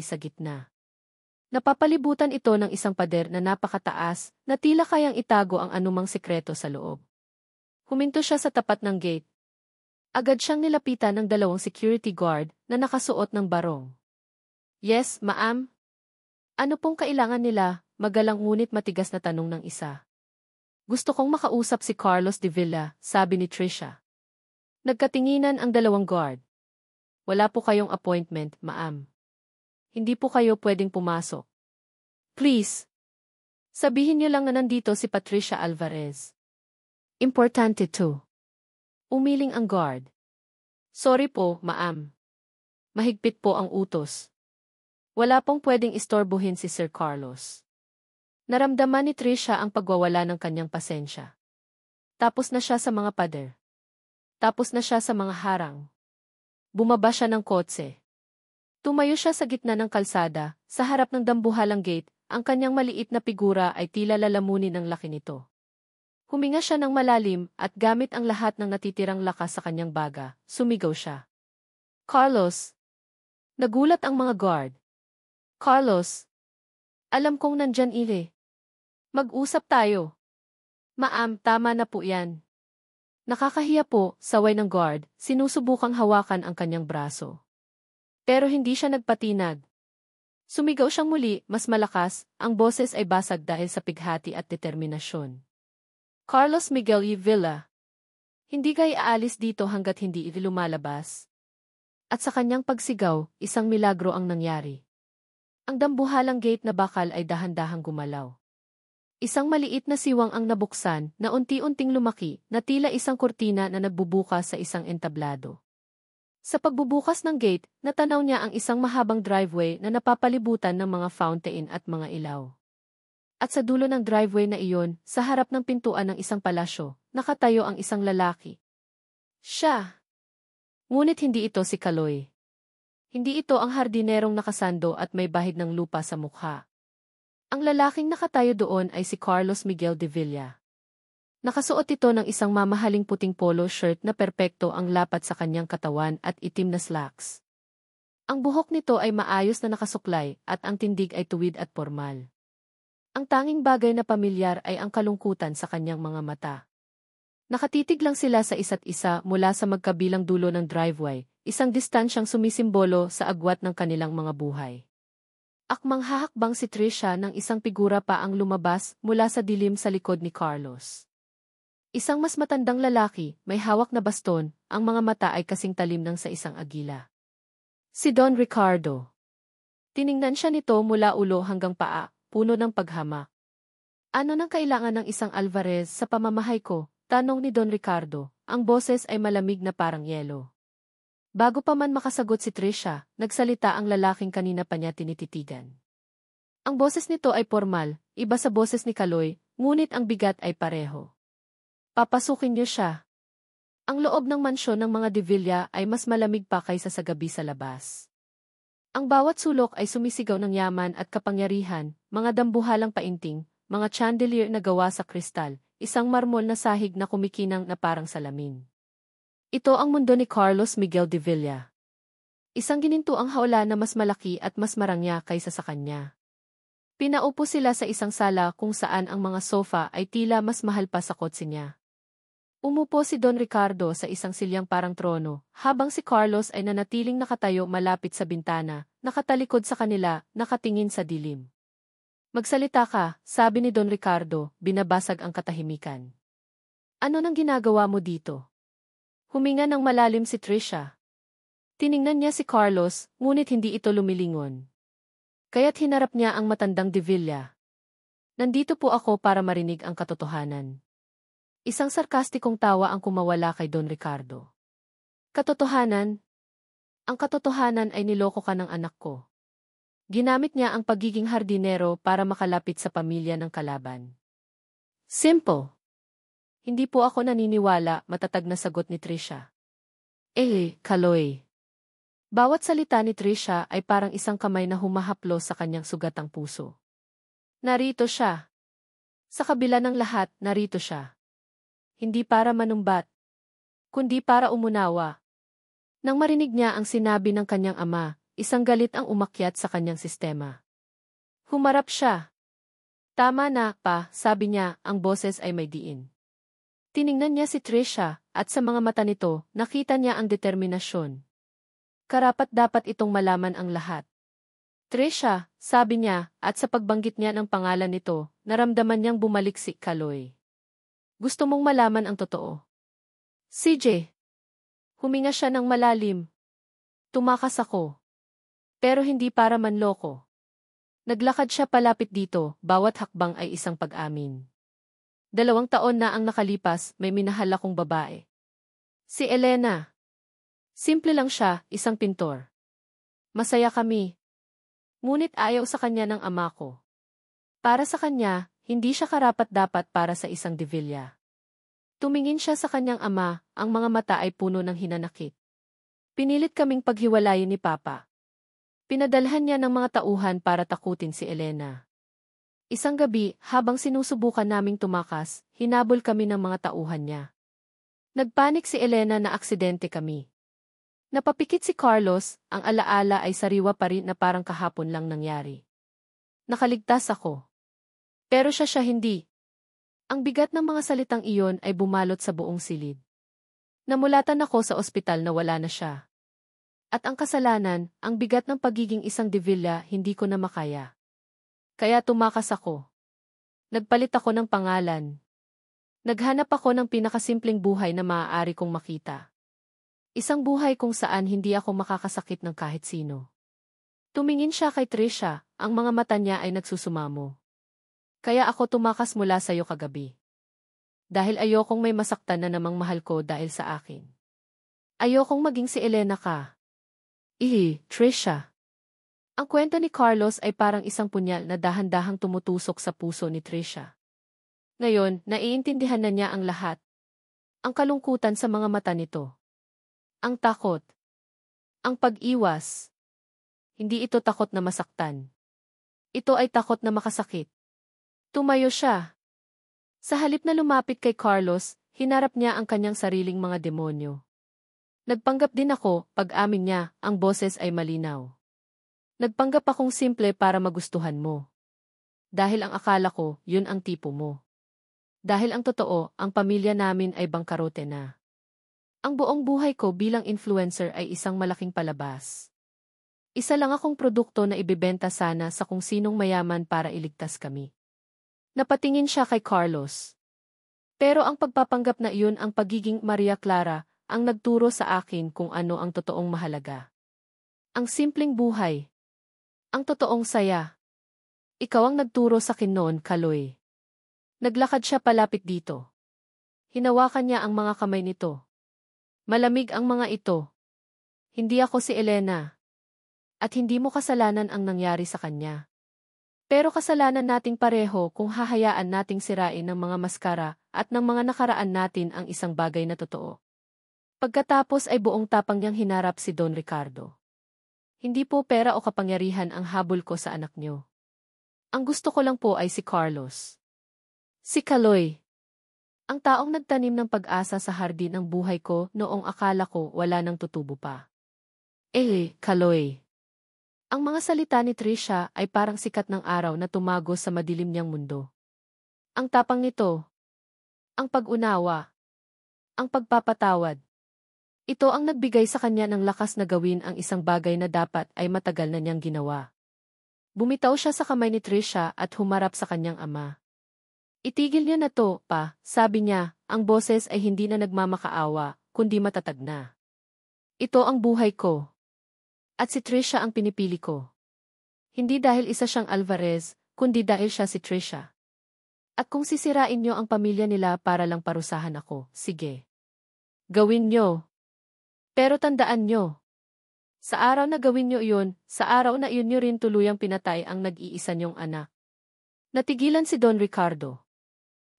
sa gitna. Napapalibutan ito ng isang pader na napakataas na tila kayang itago ang anumang sekreto sa loob. Huminto siya sa tapat ng gate. Agad siyang nilapitan ng dalawang security guard na nakasuot ng barong. Yes, ma'am. Ano pong kailangan nila? Magalang ngunit matigas na tanong ng isa. Gusto kong makausap si Carlos de Villa, sabi ni Trisha. Nagkatinginan ang dalawang guard. Wala po kayong appointment, ma'am. Hindi po kayo pwedeng pumasok. Please. Sabihin niyo lang na nandito si Patricia Alvarez. Importante to. Umiling ang guard. Sorry po, ma'am. Mahigpit po ang utos. Wala pong pwedeng istorbohin si Sir Carlos. Naramdaman ni Trisha ang pagwawala ng kanyang pasensya. Tapos na siya sa mga pader. Tapos na siya sa mga harang. Bumaba siya ng kotse. Tumayo siya sa gitna ng kalsada, sa harap ng dambuhalang gate, ang kanyang maliit na figura ay tila lalamunin ng laki nito. Huminga siya ng malalim at gamit ang lahat ng natitirang lakas sa kanyang baga, sumigaw siya. Carlos! Nagulat ang mga guard. Carlos! Alam kong nandyan ile. Mag-usap tayo. Ma'am, tama na po yan. Nakakahiya po, saway ng guard, sinusubukang hawakan ang kanyang braso. Pero hindi siya nagpatinag. Sumigaw siyang muli, mas malakas, ang boses ay basag dahil sa pighati at determinasyon. Carlos Miguel y Villa. Hindi kayo aalis dito hanggat hindi ito lumalabas. At sa kanyang pagsigaw, isang milagro ang nangyari. Ang dambuhalang gate na bakal ay dahan-dahang gumalaw. Isang maliit na siwang ang nabuksan na unti-unting lumaki na tila isang kurtina na nagbubukas sa isang entablado. Sa pagbubukas ng gate, natanaw niya ang isang mahabang driveway na napapalibutan ng mga fountain at mga ilaw. At sa dulo ng driveway na iyon, sa harap ng pintuan ng isang palasyo, nakatayo ang isang lalaki. Siya! Ngunit hindi ito si Kaloy. Hindi ito ang hardinerong nakasando at may bahid ng lupa sa mukha. Ang lalaking nakatayo doon ay si Carlos Miguel de Villa. Nakasuot ito ng isang mamahaling puting polo shirt na perpekto ang lapat sa kanyang katawan at itim na slacks. Ang buhok nito ay maayos na nakasuklay at ang tindig ay tuwid at pormal. Ang tanging bagay na pamilyar ay ang kalungkutan sa kanyang mga mata. Nakatitig lang sila sa isa't isa mula sa magkabilang dulo ng driveway, isang distansyang sumisimbolo sa agwat ng kanilang mga buhay. Akmang hahakbang si Trisha nang isang figura pa ang lumabas mula sa dilim sa likod ni Carlos. Isang mas matandang lalaki, may hawak na baston, ang mga mata ay kasing talim ng sa isang agila. Si Don Ricardo. Tiningnan siya nito mula ulo hanggang paa, puno ng paghamak. Ano nang kailangan ng isang Alvarez sa pamamahay ko? Tanong ni Don Ricardo, ang boses ay malamig na parang yelo. Bago pa man makasagot si Trisha, nagsalita ang lalaking kanina pa niya tinititigan. Ang boses nito ay formal, iba sa boses ni Kaloy, ngunit ang bigat ay pareho. Papasukin niyo siya. Ang loob ng mansyon ng mga de Villa ay mas malamig pa kaysa sa gabi sa labas. Ang bawat sulok ay sumisigaw ng yaman at kapangyarihan, mga dambuhalang painting, mga chandelier na gawa sa kristal, isang marmol na sahig na kumikinang na parang salamin. Ito ang mundo ni Carlos Miguel de Villa. Isang ginintuang hawla na mas malaki at mas marangya kaysa sa kanya. Pinaupo sila sa isang sala kung saan ang mga sofa ay tila mas mahal pa sa kotse niya. Umupo si Don Ricardo sa isang silyang parang trono, habang si Carlos ay nanatiling nakatayo malapit sa bintana, nakatalikod sa kanila, nakatingin sa dilim. Magsalita ka, sabi ni Don Ricardo, binabasag ang katahimikan. Ano nang ginagawa mo dito? Huminga ng malalim si Trisha. Tiningnan niya si Carlos, ngunit hindi ito lumilingon. Kaya't hinarap niya ang matandang de Villa. Nandito po ako para marinig ang katotohanan. Isang sarkastikong tawa ang kumawala kay Don Ricardo. Katotohanan? Ang katotohanan ay niloko ka ng anak ko. Ginamit niya ang pagiging hardinero para makalapit sa pamilya ng kalaban. Simple. Hindi po ako naniniwala, matatag na sagot ni Trisha. Kaloy. Bawat salita ni Trisha ay parang isang kamay na humahaplos sa kanyang sugatang puso. Narito siya. Sa kabila ng lahat, narito siya. Hindi para manumbat, kundi para umunawa. Nang marinig niya ang sinabi ng kanyang ama, isang galit ang umakyat sa kanyang sistema. Humarap siya. Tama na, pa, sabi niya, ang boses ay may diin. Tiningnan niya si Trisha, at sa mga mata nito, nakita niya ang determinasyon. Karapat-dapat itong malaman ang lahat. Trisha, sabi niya, at sa pagbanggit niya ng pangalan nito, naramdaman niyang bumalik si Kaloy. Gusto mong malaman ang totoo. CJ. Huminga siya ng malalim. Tumakas ako. Pero hindi para manloko. Naglakad siya palapit dito, bawat hakbang ay isang pag-amin. 2 taon na ang nakalipas, may minahal akong babae. Si Elena. Simple lang siya, isang pintor. Masaya kami. Ngunit ayaw sa kanya ng ama ko. Para sa kanya, hindi siya karapat-dapat para sa isang Devilla. Tumingin siya sa kanyang ama, ang mga mata ay puno ng hinanakit. Pinilit kaming paghiwalayin ni Papa. Pinadalhan niya ng mga tauhan para takutin si Elena. Isang gabi, habang sinusubukan naming tumakas, hinabol kami ng mga tauhan niya. Nagpanik si Elena na aksidente kami. Napapikit si Carlos, ang alaala ay sariwa pa rin na parang kahapon lang nangyari. Nakaligtas ako. Pero siya hindi. Ang bigat ng mga salitang iyon ay bumalot sa buong silid. Namulatan ako sa ospital na wala na siya. At ang kasalanan, ang bigat ng pagiging isang Devilla, hindi ko na makaya. Kaya tumakas ako. Nagpalit ako ng pangalan. Naghanap ako ng pinakasimpleng buhay na maaari kong makita. Isang buhay kung saan hindi ako makakasakit ng kahit sino. Tumingin siya kay Trisha, ang mga mata niya ay nagsusumamo. Kaya ako tumakas mula sa'yo kagabi. Dahil ayokong may masaktan na namang mahal ko dahil sa akin. Ayokong maging si Elena ka. Trisha. Ang kwento ni Carlos ay parang isang punyal na dahan-dahang tumutusok sa puso ni Trisha. Ngayon, naiintindihan na niya ang lahat. Ang kalungkutan sa mga mata nito. Ang takot. Ang pag-iwas. Hindi ito takot na masaktan. Ito ay takot na makasakit. Tumayo siya. Sa halip na lumapit kay Carlos, hinarap niya ang kanyang sariling mga demonyo. Nagpanggap din ako, pag-amin niya, ang boses ay malinaw. Nagpanggap akong simple para magustuhan mo. Dahil ang akala ko, yun ang tipo mo. Dahil ang totoo, ang pamilya namin ay bangkarote na. Ang buong buhay ko bilang influencer ay isang malaking palabas. Isa lang akong produkto na ibebenta sana sa kung sinong mayaman para iligtas kami. Napatingin siya kay Carlos. Pero ang pagpapanggap na iyon ang pagiging Maria Clara, ang nagturo sa akin kung ano ang totoong mahalaga. Ang simpleng buhay. Ang totoong saya. Ikaw ang nagturo sa akin noon, Kaloy. Naglakad siya palapit dito. Hinawakan niya ang mga kamay nito. Malamig ang mga ito. Hindi ako si Elena. At hindi mo kasalanan ang nangyari sa kanya. Pero kasalanan nating pareho kung hahayaan nating sirain ng mga maskara at ng mga nakaraan natin ang isang bagay na totoo. Pagkatapos ay buong tapang niyang hinarap si Don Ricardo. Hindi po pera o kapangyarihan ang habol ko sa anak niyo. Ang gusto ko lang po ay si Carlos. Si Kaloy. Ang taong nagtanim ng pag-asa sa hardin ng buhay ko noong akala ko wala nang tutubo pa. Kaloy. Ang mga salita ni Trisha ay parang sikat ng araw na tumago sa madilim niyang mundo. Ang tapang nito. Ang pag-unawa. Ang pagpapatawad. Ito ang nagbigay sa kanya ng lakas na gawin ang isang bagay na dapat ay matagal na niyang ginawa. Bumitaw siya sa kamay ni Trisha at humarap sa kanyang ama. Itigil niyo na to, pa, sabi niya, ang boses ay hindi na nagmamakaawa, kundi matatag na. Ito ang buhay ko. At si Trisha ang pinipili ko. Hindi dahil isa siyang Alvarez, kundi dahil siya si Trisha. At kung sisirain niyo ang pamilya nila para lang parusahan ako, sige. Gawin niyo. Pero tandaan niyo. Sa araw na gawin niyo iyon, sa araw na iyon niyo rin tuluyang pinatay ang nag-iisa niyong anak. Natigilan si Don Ricardo.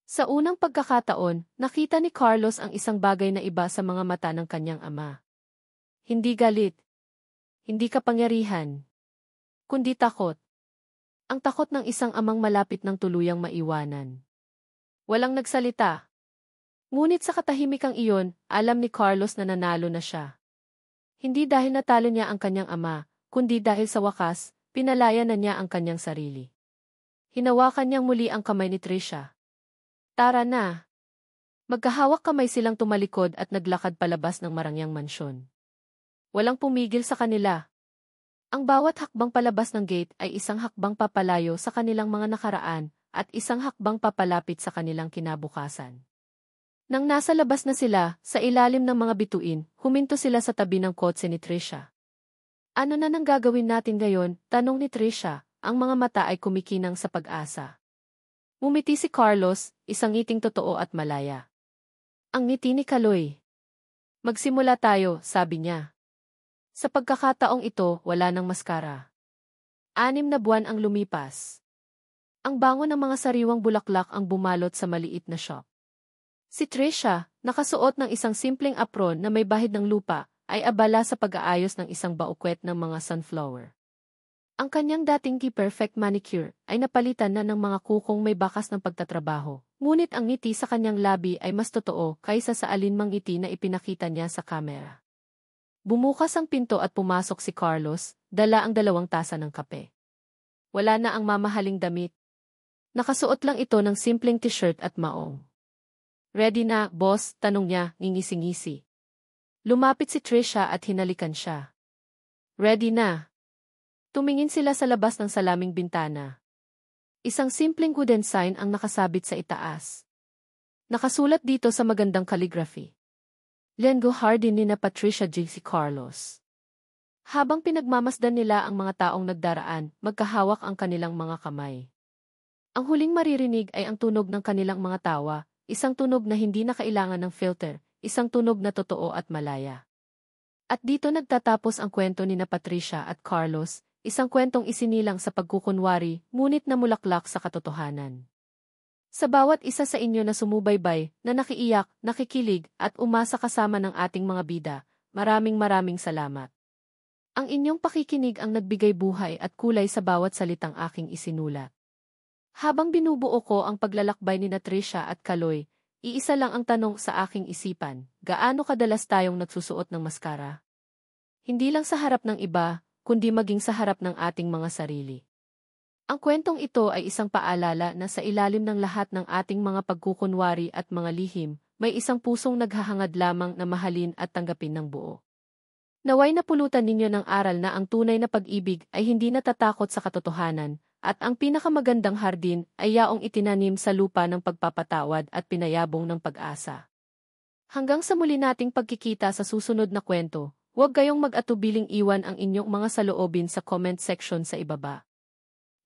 Sa unang pagkakataon, nakita ni Carlos ang isang bagay na iba sa mga mata ng kanyang ama. Hindi galit. Hindi kapangyarihan. Kundi takot. Ang takot ng isang amang malapit ng tuluyang maiwanan. Walang nagsalita. Ngunit sa katahimikang iyon, alam ni Carlos na nanalo na siya. Hindi dahil natalo niya ang kanyang ama, kundi dahil sa wakas, pinalaya na niya ang kanyang sarili. Hinawakan niyang muli ang kamay ni Trisha. Tara na. Magkahawak kamay silang tumalikod at naglakad palabas ng marangyang mansyon. Walang pumigil sa kanila. Ang bawat hakbang palabas ng gate ay isang hakbang papalayo sa kanilang mga nakaraan at isang hakbang papalapit sa kanilang kinabukasan. Nang nasa labas na sila, sa ilalim ng mga bituin, huminto sila sa tabi ng kotse ni Trisha. Ano na nang gagawin natin ngayon? Tanong ni Trisha, ang mga mata ay kumikinang sa pag-asa. Ngumiti si Carlos, isang ngiting totoo at malaya. Ang ngiti ni Kaloy. Magsimula tayo, sabi niya. Sa pagkakataong ito, wala nang maskara. 6 na buwan ang lumipas. Ang bango ng mga sariwang bulaklak ang bumalot sa maliit na shop. Si Trisha, nakasuot ng isang simpleng apron na may bahid ng lupa, ay abala sa pag-aayos ng isang baukwet ng mga sunflower. Ang kanyang dating perfect manicure ay napalitan na ng mga kukong may bakas ng pagtatrabaho, ngunit ang ngiti sa kanyang labi ay mas totoo kaysa sa alinmang ngiti na ipinakita niya sa kamera. Bumukas ang pinto at pumasok si Carlos, dala ang 2 tasa ng kape. Wala na ang mamahaling damit. Nakasuot lang ito ng simpleng t-shirt at maong. Ready na, boss? Tanong niya, ngingisi-ngisi. Lumapit si Trisha at hinalikan siya. Ready na. Tumingin sila sa labas ng salaming bintana. Isang simpleng wooden sign ang nakasabit sa itaas. Nakasulat dito sa magandang calligraphy. Lengo Hardin ni na Patricia G. si Carlos. Habang pinagmamasdan nila ang mga taong nagdaraan, magkahawak ang kanilang mga kamay. Ang huling maririnig ay ang tunog ng kanilang mga tawa, isang tunog na hindi na kailangan ng filter, isang tunog na totoo at malaya. At dito nagtatapos ang kwento ni na Patricia at Carlos, isang kwentong isinilang sa pagkukunwari, ngunit namulaklak sa katotohanan. Sa bawat isa sa inyo na sumubaybay, na nakiiyak, nakikilig, at umasa kasama ng ating mga bida, maraming salamat. Ang inyong pakikinig ang nagbigay buhay at kulay sa bawat salitang aking isinulat. Habang binubuo ko ang paglalakbay ni Trisha at Kaloy, iisa lang ang tanong sa aking isipan, gaano kadalas tayong nagsusuot ng maskara? Hindi lang sa harap ng iba, kundi maging sa harap ng ating mga sarili. Ang kwentong ito ay isang paalala na sa ilalim ng lahat ng ating mga pagkukunwari at mga lihim, may isang pusong naghahangad lamang na mahalin at tanggapin ng buo. Naway napulutan ninyo ng aral na ang tunay na pag-ibig ay hindi natatakot sa katotohanan, at ang pinakamagandang hardin ay yaong itinanim sa lupa ng pagpapatawad at pinayabong ng pag-asa. Hanggang sa muli nating pagkikita sa susunod na kwento, huwag kayong mag-atubiling iwan ang inyong mga saloobin sa comment section sa ibaba.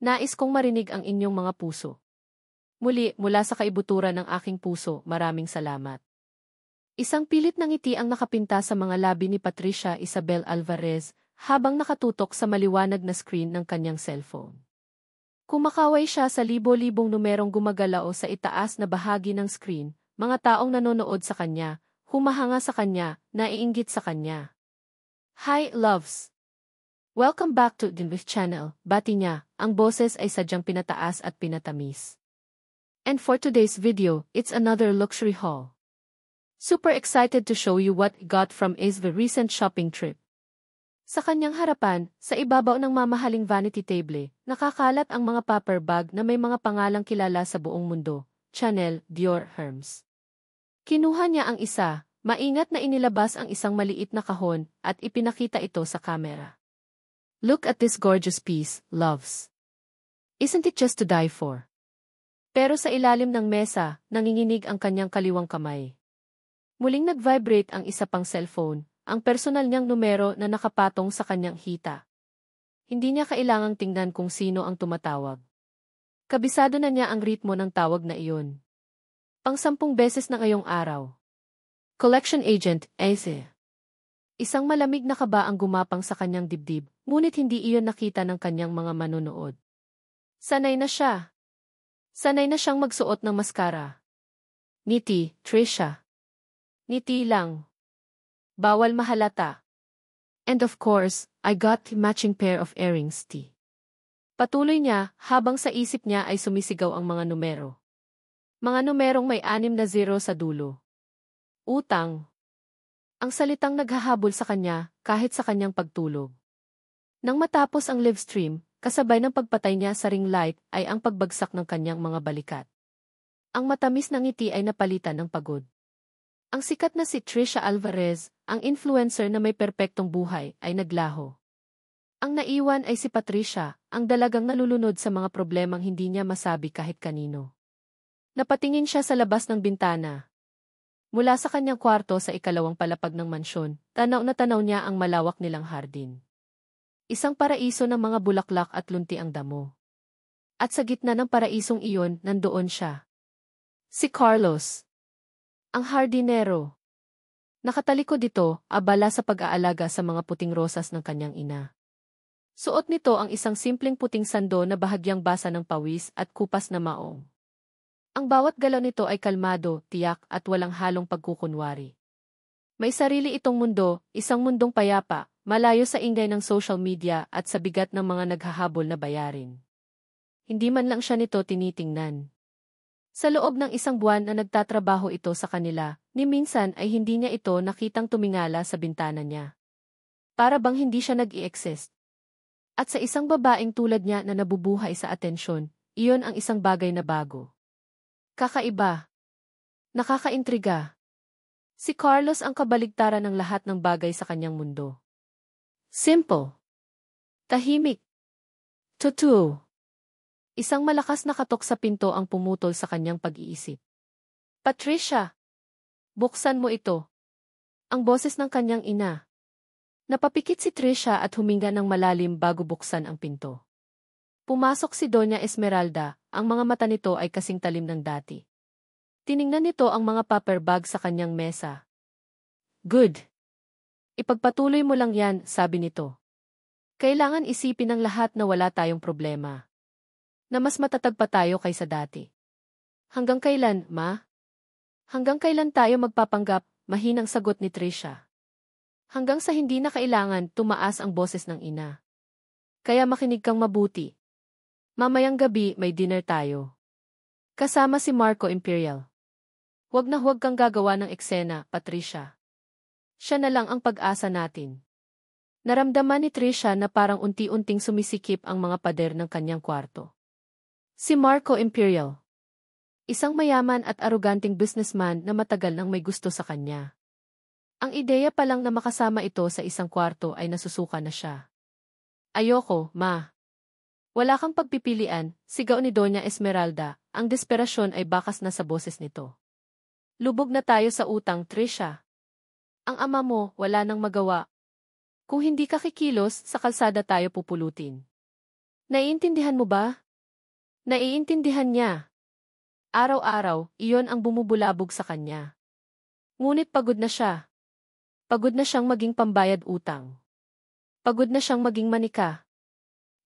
Nais kong marinig ang inyong mga puso. Muli, mula sa kaibuturan ng aking puso, maraming salamat. Isang pilit na ngiti ang nakapinta sa mga labi ni Patricia Isabel Alvarez habang nakatutok sa maliwanag na screen ng kanyang cellphone. Kumakaway siya sa libo-libong numerong gumagalao sa itaas na bahagi ng screen, mga taong nanonood sa kanya, humahanga sa kanya, naiinggit sa kanya. Hi, loves! Welcome back to Dinwith Channel, bati niya, ang boses ay sadyang pinataas at pinatamis. And for today's video, it's another luxury haul. Super excited to show you what I got from Ace the recent shopping trip. Sa kanyang harapan, sa ibabaw ng mamahaling vanity table, nakakalat ang mga paper bag na may mga pangalang kilala sa buong mundo, Chanel, Dior, Hermes. Kinuha niya ang isa, maingat na inilabas ang isang maliit na kahon, at ipinakita ito sa kamera. Look at this gorgeous piece, loves. Isn't it just to die for? Pero sa ilalim ng mesa, nanginginig ang kanyang kaliwang kamay. Muling nag-vibrate ang isa pang cellphone, ang personal niyang numero na nakapatong sa kanyang hita. Hindi niya kailangang tingnan kung sino ang tumatawag. Kabisado na niya ang ritmo ng tawag na iyon. Pang-10 beses na ngayong araw. Collection Agent, Ace. Isang malamig na kaba ang gumapang sa kanyang dibdib, ngunit hindi iyon nakita ng kanyang mga manonood. Sanay na siya. Sanay na siyang magsuot ng maskara. Ngiti, Trisha. Ngiti lang. Bawal mahalata. And of course, I got the matching pair of earrings too. Patuloy niya habang sa isip niya ay sumisigaw ang mga numero. Mga numerong may 6 na 0 sa dulo. Utang. Ang salitang naghahabol sa kanya kahit sa kanyang pagtulog. Nang matapos ang live stream, kasabay ng pagpatay niya sa ring light ay ang pagbagsak ng kanyang mga balikat. Ang matamis na ngiti ay napalitan ng pagod. Ang sikat na si Trisha Alvarez, ang influencer na may perpektong buhay, ay naglaho. Ang naiwan ay si Patricia, ang dalagang nalulunod sa mga problemang hindi niya masabi kahit kanino. Napatingin siya sa labas ng bintana. Mula sa kanyang kwarto sa ikalawang palapag ng mansyon, tanaw na tanaw niya ang malawak nilang hardin. Isang paraiso ng mga bulaklak at lunti ang damo. At sa gitna ng paraisong iyon, nandoon siya. Si Carlos. Ang hardinero. Nakatalikod dito, abala sa pag-aalaga sa mga puting rosas ng kanyang ina. Suot nito ang isang simpleng puting sando na bahagyang basa ng pawis at kupas na maong. Ang bawat galaw nito ay kalmado, tiyak at walang halong pagkukunwari. May sarili itong mundo, isang mundong payapa, malayo sa ingay ng social media at sa bigat ng mga naghahabol na bayarin. Hindi man lang siya nito tinitingnan. Sa loob ng isang buwan na nagtatrabaho ito sa kanila, ni minsan ay hindi niya ito nakitang tumingala sa bintana niya. Para bang hindi siya nag-i-exist. At sa isang babaeng tulad niya na nabubuhay sa atensyon, iyon ang isang bagay na bago. Kakaiba. Nakakaintriga. Si Carlos ang kabaligtaran ng lahat ng bagay sa kanyang mundo. Simple. Tahimik. Totoo. Isang malakas na katok sa pinto ang pumutol sa kanyang pag-iisip. Patricia! Buksan mo ito. Ang boses ng kanyang ina. Napapikit si Tricia at huminga ng malalim bago buksan ang pinto. Pumasok si Doña Esmeralda, ang mga mata nito ay kasing talim ng dati. Tiningnan nito ang mga paper bag sa kanyang mesa. Good. Ipagpatuloy mo lang yan, sabi nito. Kailangan isipin ng lahat na wala tayong problema. Na mas matatag pa tayo kaysa dati. Hanggang kailan, ma? Hanggang kailan tayo magpapanggap, mahinang sagot ni Tricia. Hanggang sa hindi na kailangan, tumaas ang boses ng ina. Kaya makinig kang mabuti. Mamayang gabi may dinner tayo. Kasama si Marco Imperial. Huwag na huwag kang gagawa ng eksena, Patricia. Siya na lang ang pag-asa natin. Naramdaman ni Tricia na parang unti-unting sumisikip ang mga pader ng kanyang kwarto. Si Marco Imperial. Isang mayaman at aruganteng businessman na matagal nang may gusto sa kanya. Ang ideya pa lang na makasama ito sa isang kwarto ay nasusuka na siya. Ayoko, ma. Wala kang pagpipilian, sigaw ni Doña Esmeralda, ang desperasyon ay bakas na sa boses nito. Lubog na tayo sa utang, Tricia. Ang ama mo, wala nang magawa. Kung hindi ka kikilos, sa kalsada tayo pupulutin. Naiintindihan mo ba? Naiintindihan niya. Araw-araw, iyon ang bumubulabog sa kanya. Ngunit pagod na siya. Pagod na siyang maging pambayad utang. Pagod na siyang maging manika.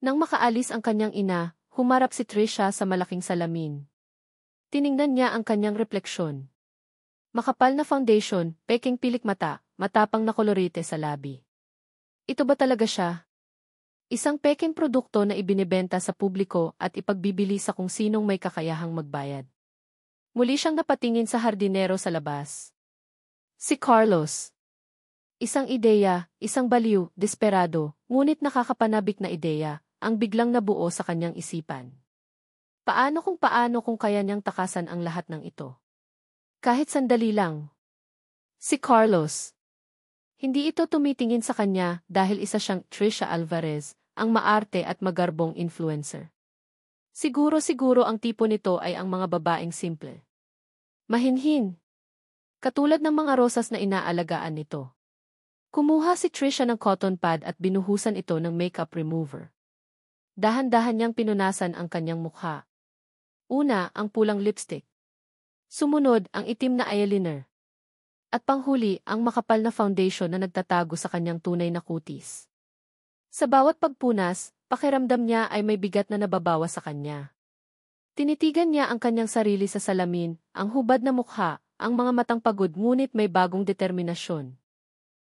Nang makaalis ang kanyang ina, humarap si Tricia sa malaking salamin. Tiningnan niya ang kanyang refleksyon. Makapal na foundation, peking pilik mata, matapang na kolorite sa labi. Ito ba talaga siya? Isang peking produkto na ibinebenta sa publiko at ipagbibili sa kung sinong may kakayahang magbayad. Muli siyang napatingin sa hardinero sa labas. Si Carlos. Isang ideya, isang baliw, desperado, ngunit nakakapanabik na ideya, ang biglang nabuo sa kanyang isipan. Paano kung kaya niyang takasan ang lahat ng ito? Kahit sandali lang. Si Carlos. Hindi ito tumitingin sa kanya dahil isa siyang Trisha Alvarez, ang maarte at magarbong influencer. Siguro ang tipo nito ay ang mga babaeng simple. Mahinhin. Katulad ng mga rosas na inaalagaan nito. Kumuha si Trisha ng cotton pad at binuhusan ito ng makeup remover. Dahan-dahan niyang pinunasan ang kanyang mukha. Una, ang pulang lipstick. Sumunod, ang itim na eyeliner. At panghuli, ang makapal na foundation na nagtatago sa kanyang tunay na kutis. Sa bawat pagpunas, pakiramdam niya ay may bigat na nababawa sa kanya. Tinitigan niya ang kanyang sarili sa salamin, ang hubad na mukha, ang mga matang pagod ngunit may bagong determinasyon.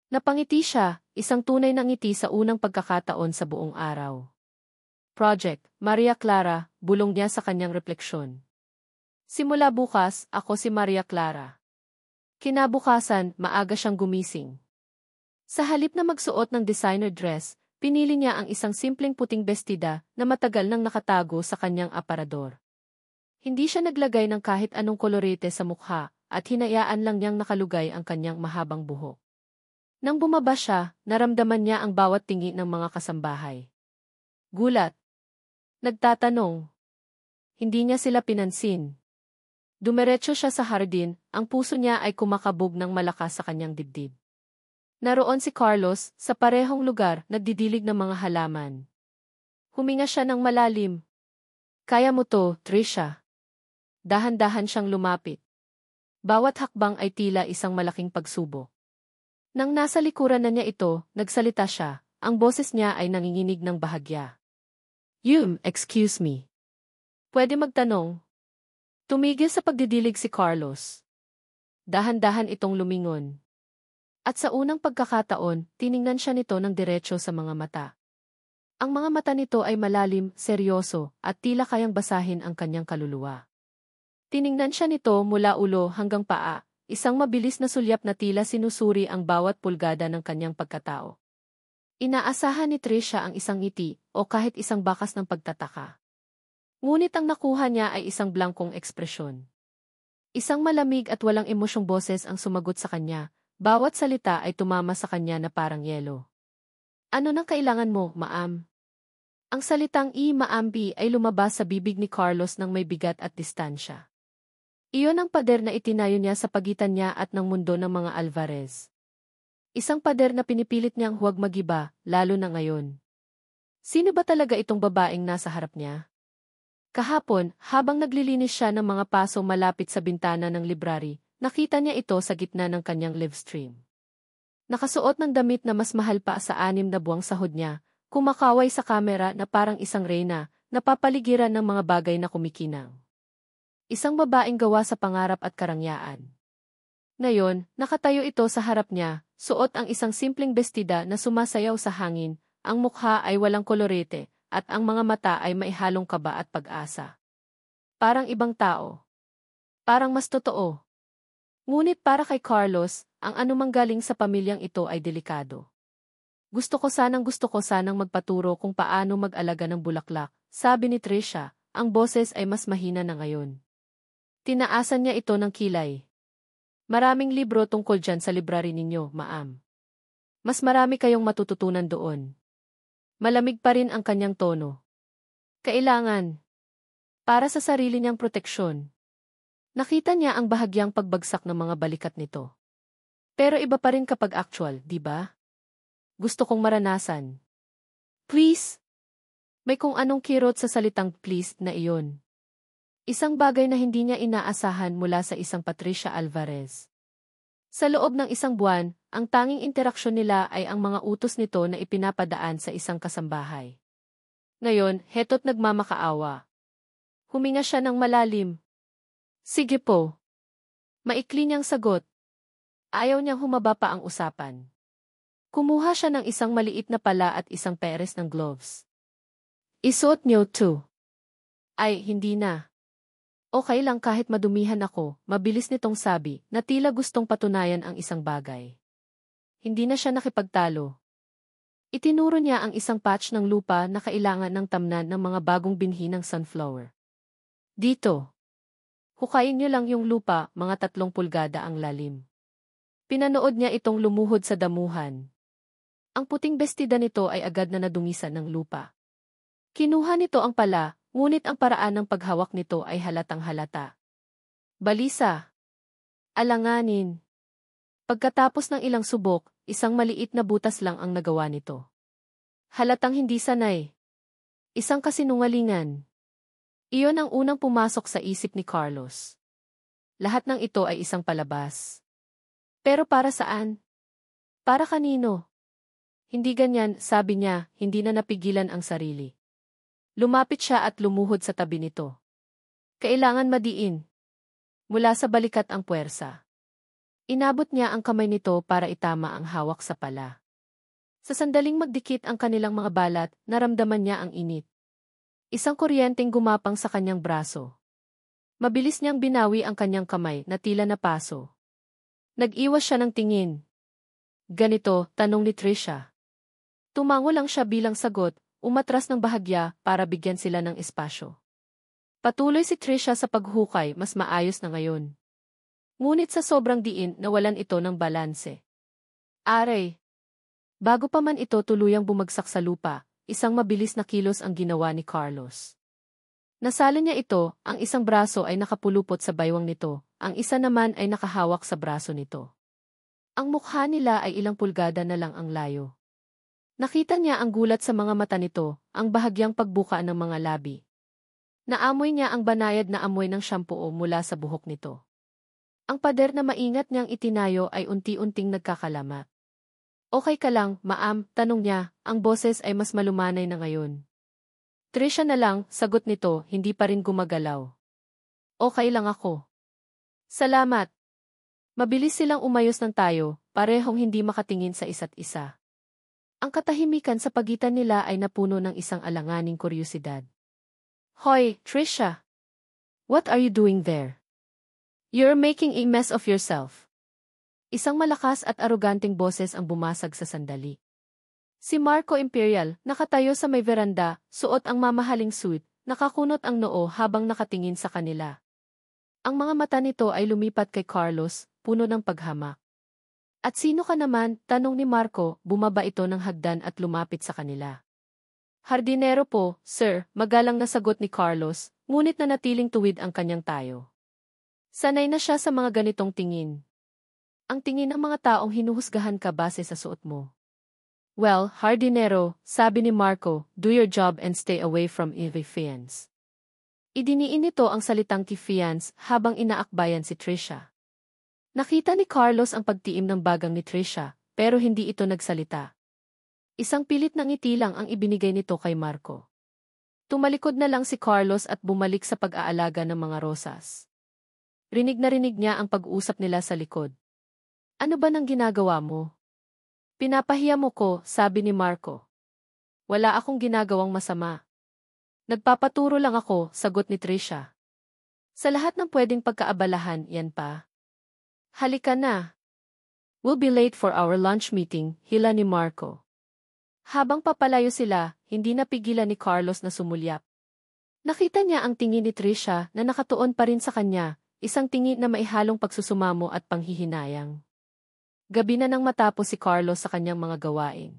Napangiti siya, isang tunay na ngiti sa unang pagkakataon sa buong araw. Project, Maria Clara, bulong niya sa kanyang refleksyon. Simula bukas, ako si Maria Clara. Kinabukasan, maaga siyang gumising. Sa halip na magsuot ng designer dress, pinili niya ang isang simpleng puting bestida na matagal nang nakatago sa kanyang aparador. Hindi siya naglagay ng kahit anong kolorete sa mukha at hinayaan lang niyang nakalugay ang kanyang mahabang buhok. Nang bumaba siya, naramdaman niya ang bawat tingi ng mga kasambahay. Gulat. Nagtatanong. Hindi niya sila pinansin. Dumiretso siya sa hardin, ang puso niya ay kumakabog ng malakas sa kanyang dibdib. Naroon si Carlos, sa parehong lugar, nagdidilig ng mga halaman. Huminga siya ng malalim. Kaya mo to, Trisha. Dahan-dahan siyang lumapit. Bawat hakbang ay tila isang malaking pagsubok. Nang nasa likuran na niya ito, nagsalita siya, ang boses niya ay nanginginig ng bahagya. Excuse me. Pwede magtanong? Tumigil sa pagdidilig si Carlos. Dahan-dahan itong lumingon. At sa unang pagkakataon, tiningnan siya nito ng diretso sa mga mata. Ang mga mata nito ay malalim, seryoso, at tila kayang basahin ang kanyang kaluluwa. Tiningnan siya nito mula ulo hanggang paa, isang mabilis na sulyap na tila sinusuri ang bawat pulgada ng kanyang pagkatao. Inaasahan ni Trisha ang isang ngiti, o kahit isang bakas ng pagtataka. Ngunit ang nakuha niya ay isang blangkong ekspresyon. Isang malamig at walang emosyong boses ang sumagot sa kanya, bawat salita ay tumama sa kanya na parang yelo. Ano nang kailangan mo, ma'am? Ang salitang ma'am ay lumabas sa bibig ni Carlos nang may bigat at distansya. Iyon ang pader na itinayo niya sa pagitan niya at ng mundo ng mga Alvarez. Isang pader na pinipilit niyang huwag magiba, lalo na ngayon. Sino ba talaga itong babaeng nasa harap niya? Kahapon, habang naglilinis siya ng mga paso malapit sa bintana ng library, nakita niya ito sa gitna ng kanyang live stream. Nakasuot ng damit na mas mahal pa sa 6 na buwang sahod niya, kumakaway sa kamera na parang isang reyna, napapaligiran ng mga bagay na kumikinang. Isang babaeng gawa sa pangarap at karangyaan. Ngayon, nakatayo ito sa harap niya, suot ang isang simpleng bestida na sumasayaw sa hangin, ang mukha ay walang kolorete, at ang mga mata ay maihalong kaba at pag-asa. Parang ibang tao. Parang mas totoo. Ngunit para kay Carlos, ang anumang galing sa pamilyang ito ay delikado. Gusto ko sanang magpaturo kung paano mag-alaga ng bulaklak, sabi ni Trisha, ang boses ay mas mahina na ngayon. Tinaasan niya ito ng kilay. Maraming libro tungkol dyan sa library ninyo, ma'am. Mas marami kayong matututunan doon. Malamig pa rin ang kanyang tono. Kailangan. Para sa sarili niyang proteksyon. Nakita niya ang bahagyang pagbagsak ng mga balikat nito. Pero iba pa rin kapag actual, di ba? Gusto kong maranasan. Please? May kung anong kirot sa salitang please na iyon. Isang bagay na hindi niya inaasahan mula sa isang Patricia Alvarez. Sa loob ng isang buwan, ang tanging interaksyon nila ay ang mga utos nito na ipinapadaan sa isang kasambahay. Ngayon, heto't nagmamakaawa. Huminga siya ng malalim. Sige po. Maikli niyang sagot. Ayaw niyang humaba pa ang usapan. Kumuha siya ng isang maliit na pala at isang peres ng gloves. Isuot niyo to. Ay, hindi na. Okay lang kahit madumihan ako, mabilis nitong sabi, na tila gustong patunayan ang isang bagay. Hindi na siya nakipagtalo. Itinuro niya ang isang patch ng lupa na kailangan ng tamnan ng mga bagong binhi ng sunflower. Dito. Hukayin niyo lang yung lupa, mga 3 pulgada ang lalim. Pinanood niya itong lumuhod sa damuhan. Ang puting bestida nito ay agad na nadungisan ng lupa. Kinuha nito ang pala, ngunit ang paraan ng paghawak nito ay halatang halata. Balisa. Alanganin. Pagkatapos ng ilang subok, isang maliit na butas lang ang nagawa nito. Halatang hindi sanay. Isang kasinungalingan. Iyon ang unang pumasok sa isip ni Carlos. Lahat ng ito ay isang palabas. Pero para saan? Para kanino? Hindi ganyan, sabi niya, hindi na napigilan ang sarili. Lumapit siya at lumuhod sa tabi nito. Kailangan madiin. Mula sa balikat ang puwersa. Inabot niya ang kamay nito para itama ang hawak sa pala. Sa sandaling magdikit ang kanilang mga balat, naramdaman niya ang init. Isang kuryenteng gumapang sa kanyang braso. Mabilis niyang binawi ang kanyang kamay na tila napaso. Nag-iwas siya ng tingin. Ganito, tanong ni Trisha. Tumango lang siya bilang sagot, umatras ng bahagya para bigyan sila ng espasyo. Patuloy si Trisha sa paghukay, mas maayos na ngayon. Ngunit sa sobrang diin, nawalan ito ng balanse. Aray! Bago pa man ito tuluyang bumagsak sa lupa, isang mabilis na kilos ang ginawa ni Carlos. Nasalo niya ito, ang isang braso ay nakapulupot sa baywang nito, ang isa naman ay nakahawak sa braso nito. Ang mukha nila ay ilang pulgada na lang ang layo. Nakita niya ang gulat sa mga mata nito, ang bahagyang pagbuka ng mga labi. Naamoy niya ang banayad na amoy ng shampoo mula sa buhok nito. Ang pader na maingat niyang itinayo ay unti-unting nagkakalamat. Okay ka lang, ma'am, tanong niya, ang boses ay mas malumanay na ngayon. Trisha na lang, sagot nito, hindi pa rin gumagalaw. Okay lang ako. Salamat. Mabilis silang umayos ng tayo, parehong hindi makatingin sa isa't isa. Ang katahimikan sa pagitan nila ay napuno ng isang alanganing kuryusidad. Hoy, Trisha! What are you doing there? You're making a mess of yourself. Isang malakas at aroganteng boses ang bumasag sa sandali. Si Marco Imperial, nakatayo sa may veranda, suot ang mamahaling suit, nakakunot ang noo habang nakatingin sa kanila. Ang mga mata nito ay lumipat kay Carlos, puno ng paghamak. At sino ka naman, tanong ni Marco, bumaba ito ng hagdan at lumapit sa kanila. Hardinero po, sir, magalang na sagot ni Carlos, ngunit nanatiling tuwid ang kanyang tayo. Sanay na siya sa mga ganitong tingin. Ang tingin ng mga taong hinuhusgahan ka base sa suot mo. Well, Hardinero, sabi ni Marco, do your job and stay away from fiance. Idiniin nito ang salitang fiance habang inaakbayan si Trisha. Nakita ni Carlos ang pagtiim ng bagang ni Trisha, pero hindi ito nagsalita. Isang pilit na ngiti lang ang ibinigay nito kay Marco. Tumalikod na lang si Carlos at bumalik sa pag-aalaga ng mga rosas. Rinig na rinig niya ang pag-uusap nila sa likod. Ano ba nang ginagawa mo? Pinapahiya mo ko, sabi ni Marco. Wala akong ginagawang masama. Nagpapaturo lang ako, sagot ni Trisha. Sa lahat ng pwedeng pagkaabalahan, yan pa. Halika na. We'll be late for our lunch meeting, hila ni Marco. Habang papalayo sila, hindi napigilan ni Carlos na sumulyap. Nakita niya ang tingin ni Trisha na nakatuon pa rin sa kanya, isang tingin na maihalong pagsusumamo at panghihinayang. Gabi na nang matapos si Carlos sa kanyang mga gawain.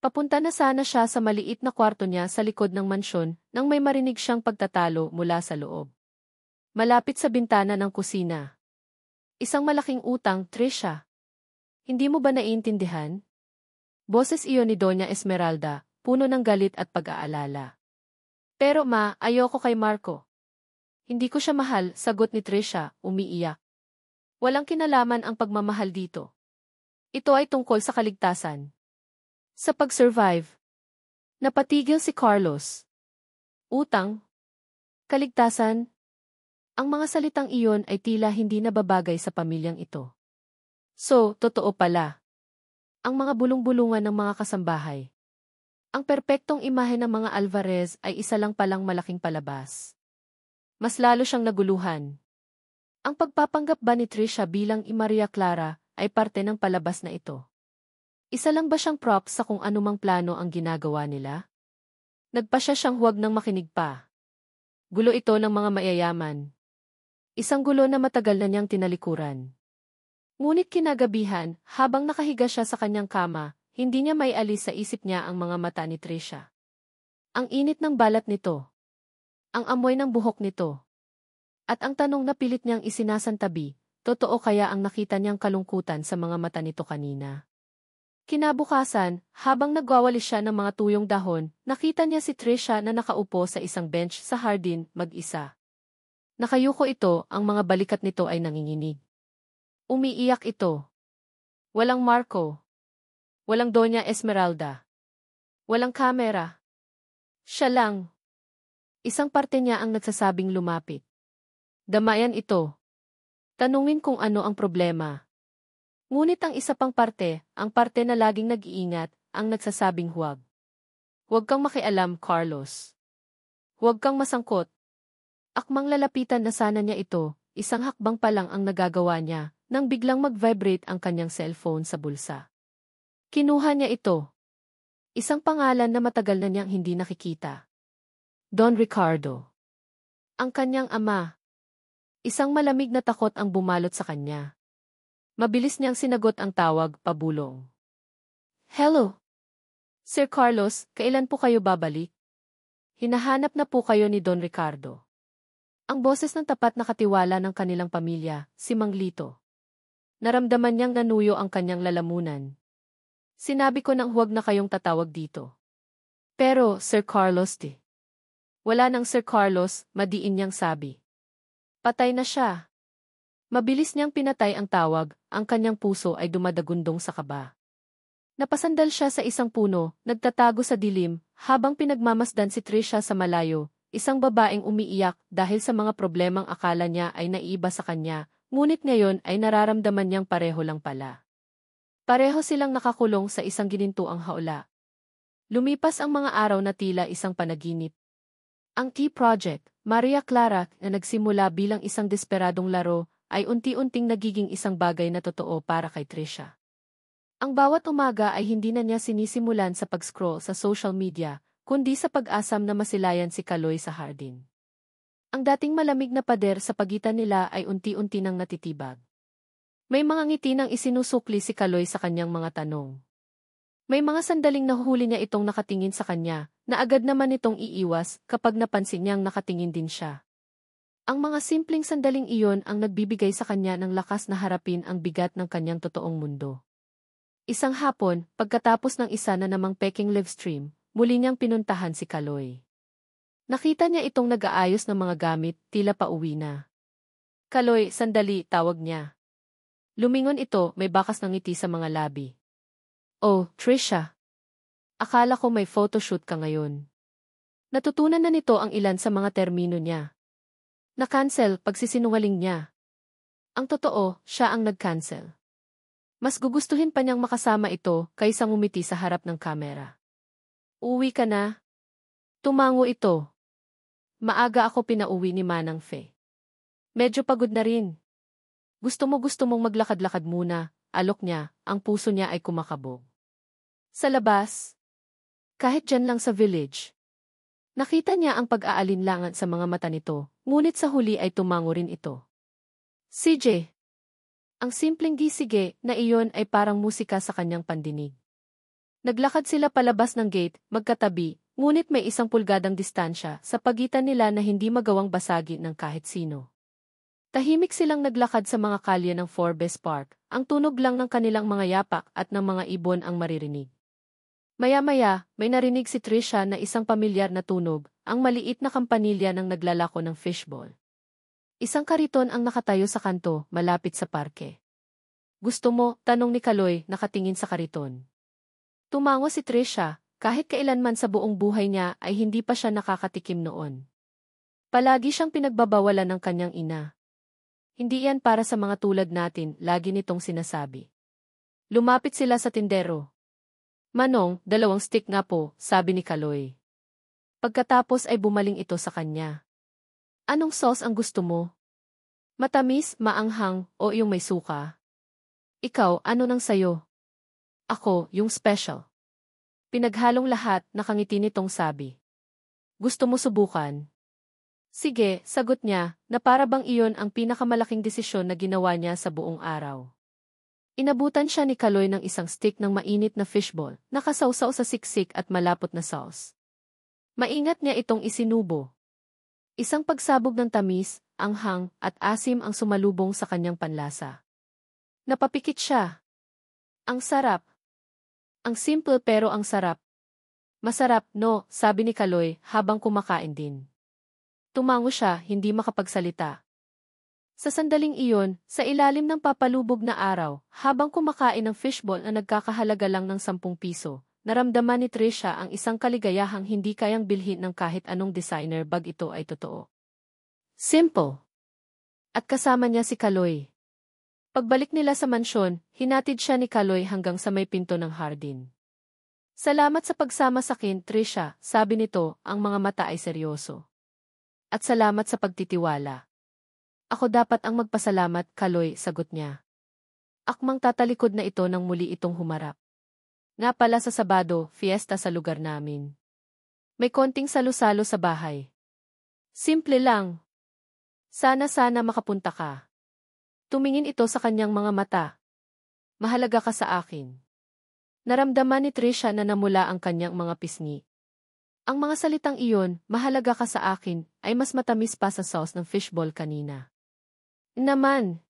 Papunta na sana siya sa maliit na kwarto niya sa likod ng mansyon nang may marinig siyang pagtatalo mula sa loob. Malapit sa bintana ng kusina. Isang malaking utang, Trisha. Hindi mo ba naiintindihan? Boses iyon ni Doña Esmeralda, puno ng galit at pag-aalala. Pero ma, ayoko kay Marco. Hindi ko siya mahal, sagot ni Trisha, umiiyak. Walang kinalaman ang pagmamahal dito. Ito ay tungkol sa kaligtasan. Sa pag-survive. Napatigil si Carlos. Utang. Kaligtasan. Ang mga salitang iyon ay tila hindi nababagay sa pamilyang ito. So, totoo pala. Ang mga bulong-bulungan ng mga kasambahay. Ang perpektong imahe ng mga Alvarez ay isa lang palang malaking palabas. Mas lalo siyang naguluhan. Ang pagpapanggap ba ni Trisha bilang Maria Clara ay parte ng palabas na ito? Isa lang ba siyang prop sa kung anumang plano ang ginagawa nila? Nagpa siya siyang huwag nang makinig pa. Gulo ito ng mga mayayaman. Isang gulo na matagal na niyang tinalikuran. Ngunit kinagabihan, habang nakahiga siya sa kanyang kama, hindi niya maialis sa isip niya ang mga mata ni Trisha. Ang init ng balat nito. Ang amoy ng buhok nito. At ang tanong na pilit niyang isinasantabi, totoo kaya ang nakita niyang kalungkutan sa mga mata nito kanina? Kinabukasan, habang nagwawalis siya ng mga tuyong dahon, nakita niya si Trisha na nakaupo sa isang bench sa hardin, mag-isa. Nakayuko ito, ang mga balikat nito ay nanginginig. Umiiyak ito. Walang Marco. Walang Doña Esmeralda. Walang kamera. Siya lang. Isang parte niya ang nagsasabing lumapit. Damayan ito. Tanungin kung ano ang problema. Ngunit ang isa pang parte, ang parte na laging nag-iingat, ang nagsasabing huwag. Huwag kang makialam, Carlos. Huwag kang masangkot. Akmang lalapitan na sana niya ito, isang hakbang pa lang ang nagagawa niya, nang biglang mag-vibrate ang kanyang cellphone sa bulsa. Kinuha niya ito. Isang pangalan na matagal na niyang hindi nakikita. Don Ricardo. Ang kanyang ama. Isang malamig na takot ang bumalot sa kanya. Mabilis niyang sinagot ang tawag, pabulong. Hello. Sir Carlos, kailan po kayo babalik? Hinahanap na po kayo ni Don Ricardo. Ang boses ng tapat na katiwala ng kanilang pamilya, si Mang Lito. Naramdaman niyang nanuyo ang kanyang lalamunan. Sinabi ko nang huwag na kayong tatawag dito. Pero, Sir Carlos Wala nang Sir Carlos, madiin niyang sabi. Patay na siya. Mabilis niyang pinatay ang tawag, ang kanyang puso ay dumadagundong sa kaba. Napasandal siya sa isang puno, nagtatago sa dilim, habang pinagmamasdan si Trisha sa malayo, isang babaeng umiiyak dahil sa mga problemang akala niya ay naiiba sa kanya, ngunit ngayon ay nararamdaman niyang pareho lang pala. Pareho silang nakakulong sa isang ginintuang haula. Lumipas ang mga araw na tila isang panaginip. Ang Key Project, Maria Clara, na nagsimula bilang isang desperadong laro, ay unti-unting nagiging isang bagay na totoo para kay Trisha. Ang bawat umaga ay hindi na niya sinisimulan sa pag-scroll sa social media, kundi sa pag-asam na masilayan si Kaloy sa hardin. Ang dating malamig na pader sa pagitan nila ay unti-unti nang natitibag. May mga ngiti nang isinusukli si Kaloy sa kanyang mga tanong. May mga sandaling nahuhuli niya itong nakatingin sa kanya, na agad naman itong iiwas kapag napansin niyang nakatingin din siya. Ang mga simpleng sandaling iyon ang nagbibigay sa kanya ng lakas na harapin ang bigat ng kanyang totoong mundo. Isang hapon, pagkatapos ng isa na namang peking livestream, muli niyang pinuntahan si Kaloy. Nakita niya itong nag-aayos ng mga gamit, tila pauwi na. Kaloy, sandali, tawag niya. Lumingon ito, may bakas ng ngiti sa mga labi. Oh, Trisha. Akala ko may photoshoot ka ngayon. Natutunan na nito ang ilan sa mga termino niya. Na-cancel, pagsisinungaling niya. Ang totoo, siya ang nag-cancel. Mas gugustuhin pa niyang makasama ito kaysa ngumiti sa harap ng kamera. Uwi ka na? Tumango ito. Maaga ako pinauwi ni Manang Fe. Medyo pagod na rin. Gusto mong maglakad-lakad muna, alok niya, ang puso niya ay kumakabog. Sa labas, kahit dyan lang sa village. Nakita niya ang pag-aalinlangan sa mga mata nito, ngunit sa huli ay tumango rin ito. CJ. Ang simpleng gisige na iyon ay parang musika sa kanyang pandinig. Naglakad sila palabas ng gate, magkatabi, ngunit may 1 pulgadang distansya sa pagitan nila na hindi magawang basagin ng kahit sino. Tahimik silang naglakad sa mga kalye ng Forbes Park, ang tunog lang ng kanilang mga yapak at ng mga ibon ang maririnig. Maya-maya, may narinig si Trisha na isang pamilyar na tunog, ang maliit na kampanilya ng naglalako ng fishball. Isang kariton ang nakatayo sa kanto, malapit sa parke. Gusto mo? Tanong ni Kaloy, nakatingin sa kariton. Tumango si Trisha, kahit kailanman sa buong buhay niya ay hindi pa siya nakakatikim noon. Palagi siyang pinagbabawalan ng kanyang ina. Hindi yan para sa mga tulad natin, lagi nitong sinasabi. Lumapit sila sa tindero. Manong, 2 stick nga po, sabi ni Kaloy. Pagkatapos ay bumaling ito sa kanya. Anong sauce ang gusto mo? Matamis, maanghang, o yung may suka? Ikaw, ano nang sayo? Ako, yung special. Pinaghalong lahat, nakangiti nitong sabi. Gusto mo subukan? Sige, sagot niya, na para bang iyon ang pinakamalaking desisyon na ginawa niya sa buong araw. Inabutan siya ni Kaloy ng isang stick ng mainit na fishball, nakasawsaw sa siksik at malapot na sauce. Maingat niya itong isinubo. Isang pagsabog ng tamis, anghang, at asim ang sumalubong sa kanyang panlasa. Napapikit siya. Ang sarap. Ang simple pero ang sarap. Masarap, no, sabi ni Kaloy habang kumakain din. Tumango siya, hindi makapagsalita. Sa sandaling iyon, sa ilalim ng papalubog na araw, habang kumakain ng fishball na nagkakahalaga lang ng 10 piso, naramdaman ni Trisha ang isang kaligayahang hindi kayang bilhin ng kahit anong designer bag ito ay totoo. Simple. At kasama niya si Kaloy. Pagbalik nila sa mansyon, hinatid siya ni Kaloy hanggang sa may pinto ng hardin. Salamat sa pagsama sa akin, Trisha, sabi nito, ang mga mata ay seryoso. At salamat sa pagtitiwala. Ako dapat ang magpasalamat, Kaloy, sagot niya. Akmang tatalikod na ito nang muli itong humarap. Nga pala sa Sabado, fiesta sa lugar namin. May konting salo-salo sa bahay. Simple lang. Sana makapunta ka. Tumingin ito sa kanyang mga mata. Mahalaga ka sa akin. Naramdaman ni Trisha na namula ang kanyang mga pisngi. Ang mga salitang iyon, mahalaga ka sa akin, ay mas matamis pa sa sauce ng fishball kanina. Naman.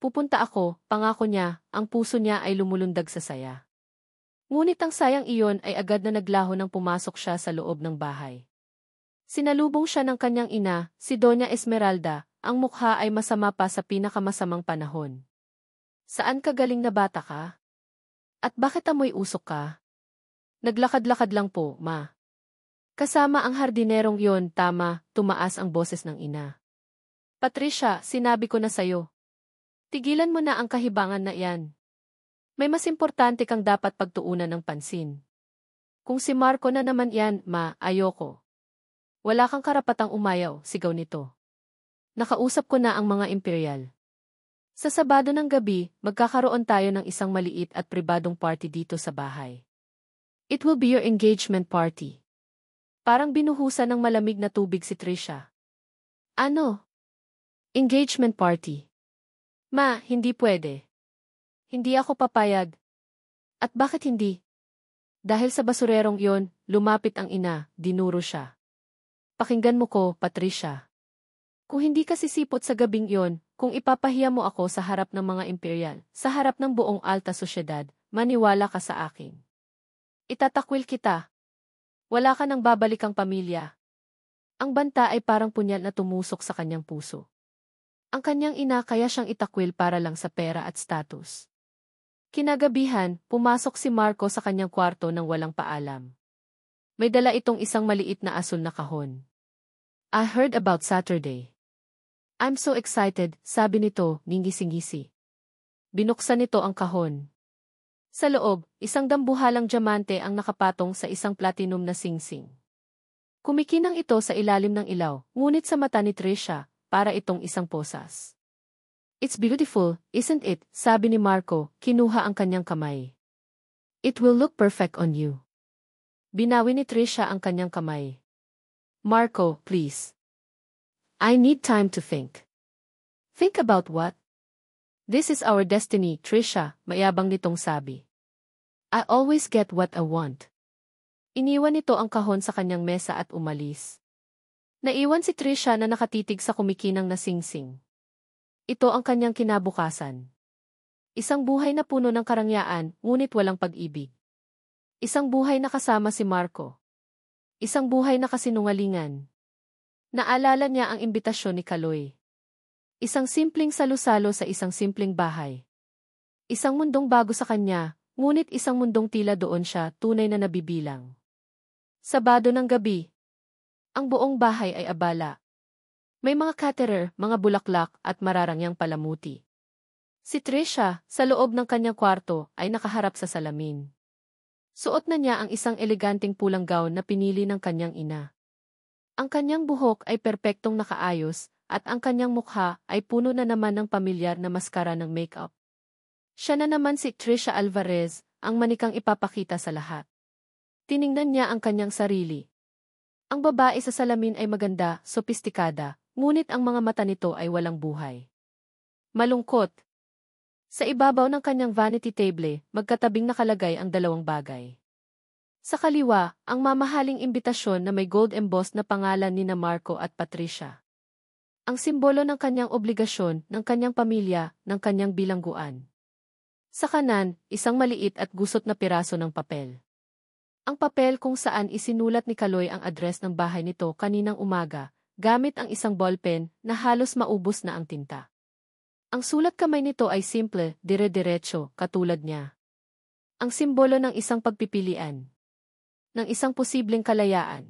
Pupunta ako, pangako niya, ang puso niya ay lumulundag sa saya. Ngunit ang sayang iyon ay agad na naglaho nang pumasok siya sa loob ng bahay. Sinalubong siya ng kanyang ina, si Doña Esmeralda, ang mukha ay masama pa sa pinakamasamang panahon. Saan ka galing na bata ka? At bakit amoy usok ka? Naglakad-lakad lang po, ma. Kasama ang hardinerong yon, tama, tumaas ang boses ng ina. Patricia, sinabi ko na sayo. Tigilan mo na ang kahibangan na iyan. May mas importante kang dapat pagtuunan ng pansin. Kung si Marco na naman yan, ma, ayoko. Wala kang karapatang umayaw, sigaw nito. Nakausap ko na ang mga imperial. Sa Sabado ng gabi, magkakaroon tayo ng isang maliit at pribadong party dito sa bahay. It will be your engagement party. Parang binuhusan ng malamig na tubig si Trisha. Ano? Engagement party. Ma, hindi pwede. Hindi ako papayag. At bakit hindi? Dahil sa basurerong yon, lumapit ang ina, dinuro siya. Pakinggan mo ko, Patricia. Kung hindi ka sisipot sa gabing yon, kung ipapahiya mo ako sa harap ng mga imperial, sa harap ng buong alta sosyedad, maniwala ka sa akin. Itatakwil kita. Wala ka nang babalikang pamilya. Ang banta ay parang punyal na tumusok sa kanyang puso. Ang kanyang ina kaya siyang itakwil para lang sa pera at status. Kinagabihan, pumasok si Marco sa kanyang kwarto nang walang paalam. May dala itong isang maliit na asul na kahon. I heard about Saturday. I'm so excited, sabi nito, ngingisi-ngisi. Binuksan nito ang kahon. Sa loob, isang dambuhalang diamante ang nakapatong sa isang platinum na singsing. Kumikinang ito sa ilalim ng ilaw, ngunit sa mata ni Trisha, para itong isang posas. It's beautiful, isn't it? Sabi ni Marco, kinuha ang kanyang kamay. It will look perfect on you. Binawi ni Trisha ang kanyang kamay. Marco, please. I need time to think. Think about what? This is our destiny, Trisha, mayabang nitong sabi. I always get what I want. Iniwan nito ang kahon sa kanyang mesa at umalis. Naiwan si Trisha na nakatitig sa kumikinang na singsing. Ito ang kanyang kinabukasan. Isang buhay na puno ng karangyaan, ngunit walang pag-ibig. Isang buhay na kasama si Marco. Isang buhay na kasinungalingan. Naalala niya ang imbitasyon ni Kaloy. Isang simpleng salusalo sa isang simpleng bahay. Isang mundong bago sa kanya, ngunit isang mundong tila doon siya tunay na nabibilang. Sabado ng gabi. Ang buong bahay ay abala. May mga caterer, mga bulaklak at mararangyang palamuti. Si Trisha, sa loob ng kanyang kwarto, ay nakaharap sa salamin. Suot na niya ang isang eleganteng pulang gown na pinili ng kanyang ina. Ang kanyang buhok ay perpektong nakaayos, at ang kanyang mukha ay puno na naman ng pamilyar na maskara ng makeup. Siya na naman si Trisha Alvarez, ang manikang ipapakita sa lahat. Tiningnan niya ang kanyang sarili. Ang babae sa salamin ay maganda, sopistikada, ngunit ang mga mata nito ay walang buhay. Malungkot. Sa ibabaw ng kanyang vanity table, magkatabing nakalagay ang dalawang bagay. Sa kaliwa, ang mamahaling imbitasyon na may gold embossed na pangalan ni Marco at Patricia. Ang simbolo ng kanyang obligasyon, ng kanyang pamilya, ng kanyang bilangguan. Sa kanan, isang maliit at gusot na piraso ng papel. Ang papel kung saan isinulat ni Kaloy ang address ng bahay nito kaninang umaga, gamit ang isang ballpen na halos maubos na ang tinta. Ang sulat kamay nito ay simple, dire-diretso, katulad niya. Ang simbolo ng isang pagpipilian. Ng isang posibleng kalayaan.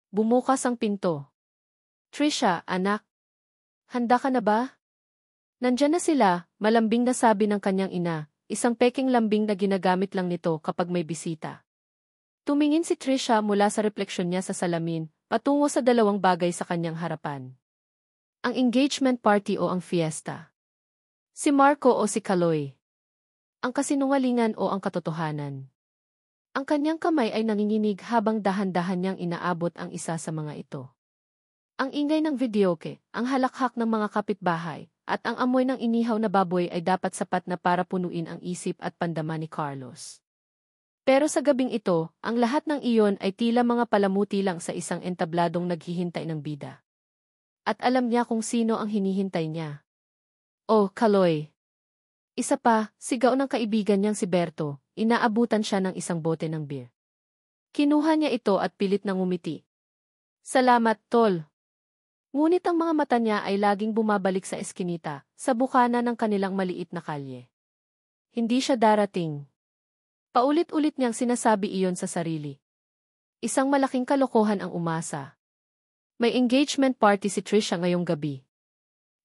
Bumukas ang pinto. Trisha, anak. Handa ka na ba? Nandyan na sila, malambing na sabi ng kanyang ina, isang peking lambing na ginagamit lang nito kapag may bisita. Tumingin si Trisha mula sa refleksyon niya sa salamin, patungo sa dalawang bagay sa kanyang harapan. Ang engagement party o ang fiesta. Si Marco o si Kaloy. Ang kasinungalingan o ang katotohanan. Ang kanyang kamay ay nanginginig habang dahan-dahan niyang inaabot ang isa sa mga ito. Ang ingay ng videoke, ang halakhak ng mga kapitbahay, at ang amoy ng inihaw na baboy ay dapat sapat na para punuin ang isip at pandama ni Carlos. Pero sa gabing ito, ang lahat ng iyon ay tila mga palamuti lang sa isang entabladong naghihintay ng bida. At alam niya kung sino ang hinihintay niya. Oh, Kaloy! Isa pa, sigaw ng kaibigan niyang si Berto, inaabutan siya ng isang bote ng beer. Kinuha niya ito at pilit nang ngumiti. Salamat, tol! Ngunit ang mga mata niya ay laging bumabalik sa eskinita, sa bukana ng kanilang maliit na kalye. Hindi siya darating. Paulit-ulit niyang sinasabi iyon sa sarili. Isang malaking kalokohan ang umasa. May engagement party si Trisha ngayong gabi.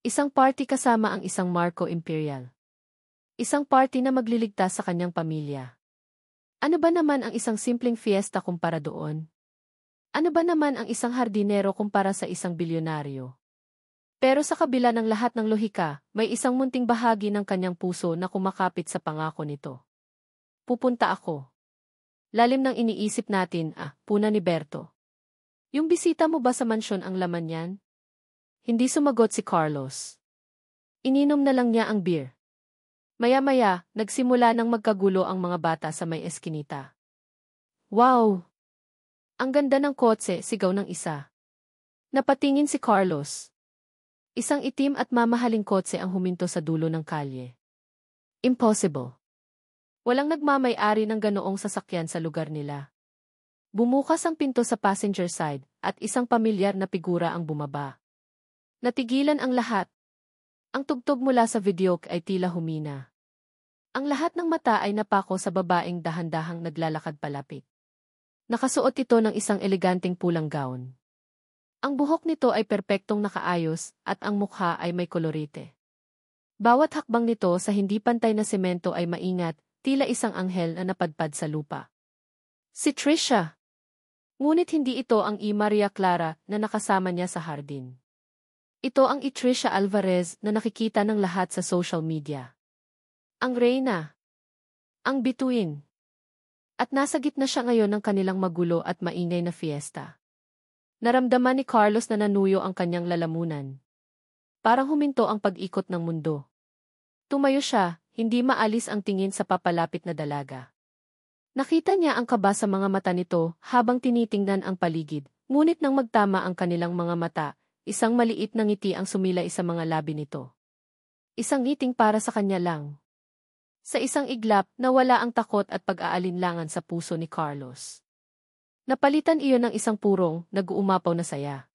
Isang party kasama ang isang Marco Imperial. Isang party na magliligtas sa kanyang pamilya. Ano ba naman ang isang simpleng fiesta kumpara doon? Ano ba naman ang isang hardinero kumpara sa isang bilyonaryo? Pero sa kabila ng lahat ng lohika, may isang munting bahagi ng kanyang puso na kumakapit sa pangako nito. Pupunta ako. Lalim ng iniisip natin, puna ni Berto. Yung bisita mo ba sa mansyon ang laman niyan? Hindi sumagot si Carlos. Ininom na lang niya ang beer. Maya-maya, nagsimula ng magkagulo ang mga bata sa may eskinita. Wow! Ang ganda ng kotse, sigaw ng isa. Napatingin si Carlos. Isang itim at mamahaling kotse ang huminto sa dulo ng kalye. Impossible. Walang nagmamay-ari ng ganoong sasakyan sa lugar nila. Bumukas ang pinto sa passenger side, at isang pamilyar na figura ang bumaba. Natigilan ang lahat. Ang tugtog mula sa videoke ay tila humina. Ang lahat ng mata ay napako sa babaeng dahan-dahang naglalakad palapit. Nakasuot ito ng isang eleganteng pulang gown. Ang buhok nito ay perpektong nakaayos at ang mukha ay may kolorite. Bawat hakbang nito sa hindi pantay na semento ay maingat, tila isang anghel na napadpad sa lupa. Si Trisha! Ngunit hindi ito ang Maria Clara na nakasama niya sa hardin. Ito ang Trisha Alvarez na nakikita ng lahat sa social media. Ang reyna. Ang bituin. At nasa gitna siya ngayon ng kanilang magulo at maingay na fiesta. Naramdaman ni Carlos na nanuyo ang kanyang lalamunan. Parang huminto ang pag-ikot ng mundo. Tumayo siya, hindi maalis ang tingin sa papalapit na dalaga. Nakita niya ang kaba sa mga mata nito habang tinitingnan ang paligid, ngunit nang magtama ang kanilang mga mata, isang maliit na ngiti ang sumilay sa mga labi nito. Isang ngiting para sa kanya lang. Sa isang iglap, nawala ang takot at pag-aalinlangan sa puso ni Carlos. Napalitan iyon ng isang purong, nag-uumapaw na saya.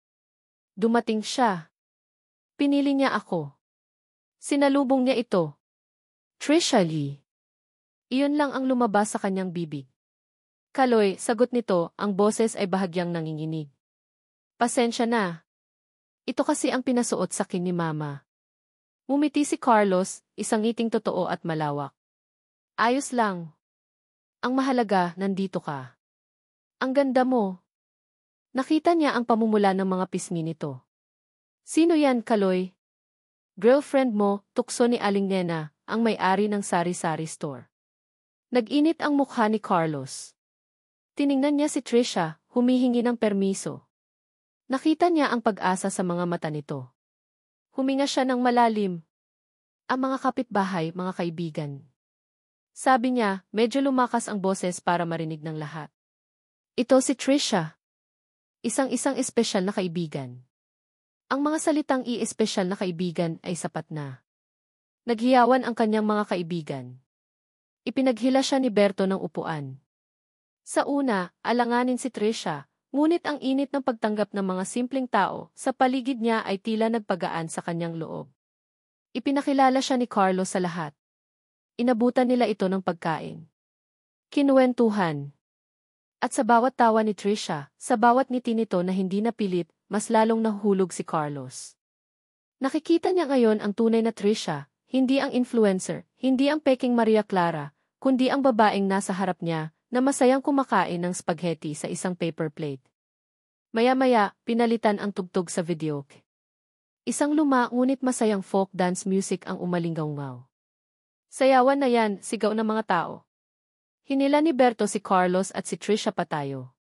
Dumating siya. Pinili niya ako. Sinalubong niya ito. Trisha Lee. Iyon lang ang lumabas sa kanyang bibig. Kaloy, sagot nito, ang boses ay bahagyang nanginginig. Pasensya na. Ito kasi ang pinasuot sa akin ni Mama. Ngumiti si Carlos, isang ngiting totoo at malawak. Ayos lang. Ang mahalaga, nandito ka. Ang ganda mo. Nakita niya ang pamumula ng mga pisngi nito. Sino yan, Kaloy? Girlfriend mo, tukso ni Aling Nena, ang may-ari ng sari-sari store. Nag-init ang mukha ni Carlos. Tiningnan niya si Trisha, humihingi ng permiso. Nakita niya ang pag-asa sa mga mata nito. Huminga siya ng malalim. Ang mga kapitbahay, mga kaibigan. Sabi niya, medyo lumakas ang boses para marinig ng lahat. Ito si Trisha. Isang espesyal na kaibigan. Ang mga salitang espesyal na kaibigan ay sapat na. Naghiyawan ang kanyang mga kaibigan. Ipinaghila siya ni Berto ng upuan. Sa una, alanganin si Trisha, ngunit ang init ng pagtanggap ng mga simpleng tao sa paligid niya ay tila nagpagaan sa kanyang loob. Ipinakilala siya ni Carlos sa lahat. Inabutan nila ito ng pagkain. Kinuwentuhan. At sa bawat tawa ni Trisha, sa bawat ngiti nito na hindi napilit, mas lalong nahulog si Carlos. Nakikita niya ngayon ang tunay na Trisha, hindi ang influencer, hindi ang peking Maria Clara, kundi ang babaeng nasa harap niya, na masayang kumakain ng spaghetti sa isang paper plate. Maya-maya, pinalitan ang tugtog sa videoke. Isang luma ngunit masayang folk dance music ang umalinggaw-ngaw. Sayawan na yan, sigaw ng mga tao. Kinila ni Berto si Carlos at si Trisha Patayo.